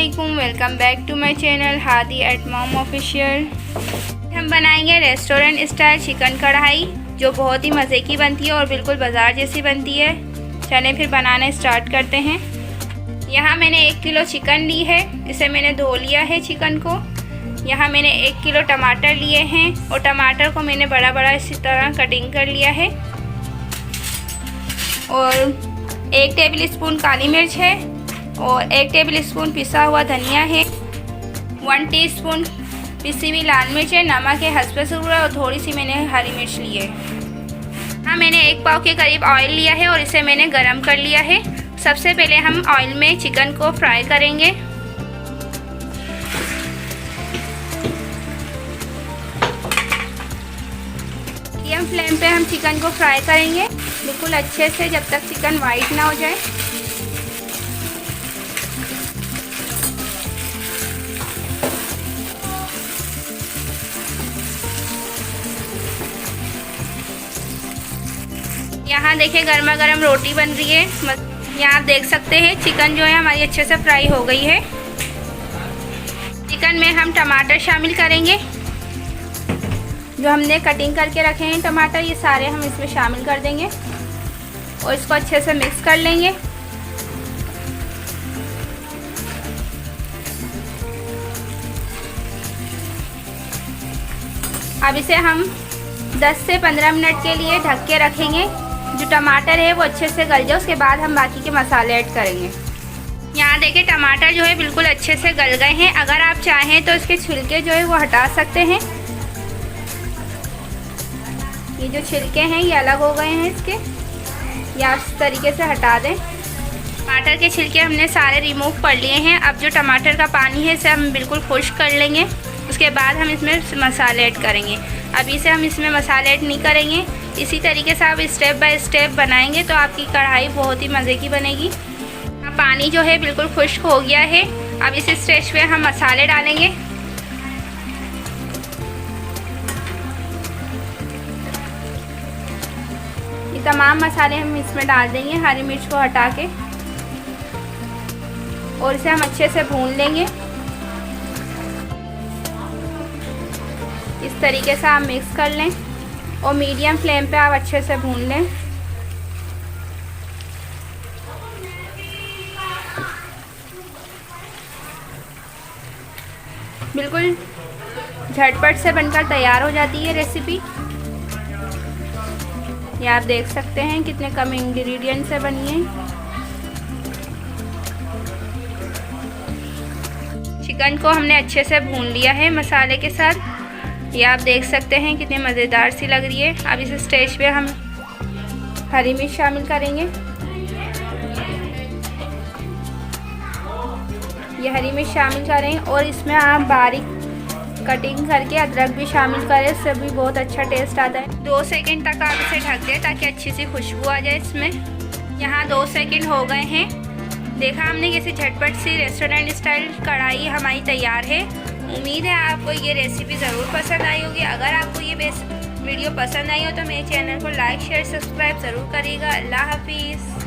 वालेकुम, welcome back to my channel Hadi at mom official. हम बनाएंगे रेस्टोरेंट स्टाइल चिकन कढ़ाई, जो बहुत ही मज़े की बनती है और बिल्कुल बाज़ार जैसी बनती है। चलें फिर बनाना स्टार्ट करते हैं। यहाँ मैंने 1 किलो चिकन ली है, इसे मैंने धो लिया है चिकन को। यहाँ मैंने 1 किलो टमाटर लिए हैं और टमाटर को मैंने बड़ा बड़ा इसी तरह कटिंग कर लिया है। और 1 टेबल स्पून काली मिर्च है और 1 टेबल स्पून पिसा हुआ धनिया है। 1 टीस्पून पिसी हुई लाल मिर्च है। नमक है हस्बे ज़रूरत और थोड़ी सी मैंने हरी मिर्च ली है। हाँ, मैंने 1 पाव के करीब ऑयल लिया है और इसे मैंने गरम कर लिया है। सबसे पहले हम ऑयल में चिकन को फ्राई करेंगे। मीडियम फ्लेम पे हम चिकन को फ्राई करेंगे बिल्कुल अच्छे से, जब तक चिकन वाइट ना हो जाए। यहाँ देखिए गर्मा गर्म रोटी बन रही है। यहाँ आप देख सकते हैं चिकन जो है हमारी अच्छे से फ्राई हो गई है। चिकन में हम टमाटर शामिल करेंगे। जो हमने कटिंग करके रखे हैं टमाटर, ये सारे हम इसमें शामिल कर देंगे और इसको अच्छे से मिक्स कर लेंगे। अब इसे हम 10 से 15 मिनट के लिए ढक के रखेंगे। जो टमाटर है वो अच्छे से गल जाए, उसके बाद हम बाकी के मसाले ऐड करेंगे। यहाँ देखिए टमाटर जो है बिल्कुल अच्छे से गल गए हैं। अगर आप चाहें तो इसके छिलके जो है वो हटा सकते हैं। ये जो छिलके हैं ये अलग हो गए हैं इसके, या इस तरीके से हटा दें। टमाटर के छिलके हमने सारे रिमूव कर लिए हैं। अब जो टमाटर का पानी है इसे हम बिल्कुल खुश्क कर लेंगे। उसके बाद हम इसमें मसाले ऐड करेंगे। अभी से हम इसमें मसाले ऐड नहीं करेंगे। इसी तरीके से आप स्टेप बाय स्टेप बनाएंगे तो आपकी कढ़ाई बहुत ही मज़े की बनेगी। अब पानी जो है बिल्कुल खुश्क हो गया है। अब इस स्टेज पे हम मसाले डालेंगे। ये तमाम मसाले हम इसमें डाल देंगे, हरी मिर्च को हटा के, और इसे हम अच्छे से भून लेंगे। इस तरीके से आप मिक्स कर लें और मीडियम फ्लेम पे आप अच्छे से भून लें। बिल्कुल झटपट से बनकर तैयार हो जाती है रेसिपी। ये आप देख सकते हैं कितने कम इंग्रेडिएंट से बनी है। चिकन को हमने अच्छे से भून लिया है मसाले के साथ। ये आप देख सकते हैं कितनी मज़ेदार सी लग रही है। अब इस स्टेज पे हम हरी मिर्च शामिल करेंगे। ये हरी मिर्च शामिल करें और इसमें आप बारीक कटिंग करके अदरक भी शामिल करें, इससे भी बहुत अच्छा टेस्ट आता है। 2 सेकंड तक आप इसे ढक दें ताकि अच्छी सी खुशबू आ जाए इसमें। यहाँ 2 सेकंड हो गए हैं। देखा हमने कैसे झटपट सी रेस्टोरेंट स्टाइल कढ़ाई हमारी तैयार है। उम्मीद है आपको ये रेसिपी ज़रूर पसंद आई होगी। अगर आपको ये वीडियो पसंद आई हो तो मेरे चैनल को लाइक शेयर सब्सक्राइब ज़रूर करिएगा। अल्लाह हाफिज़।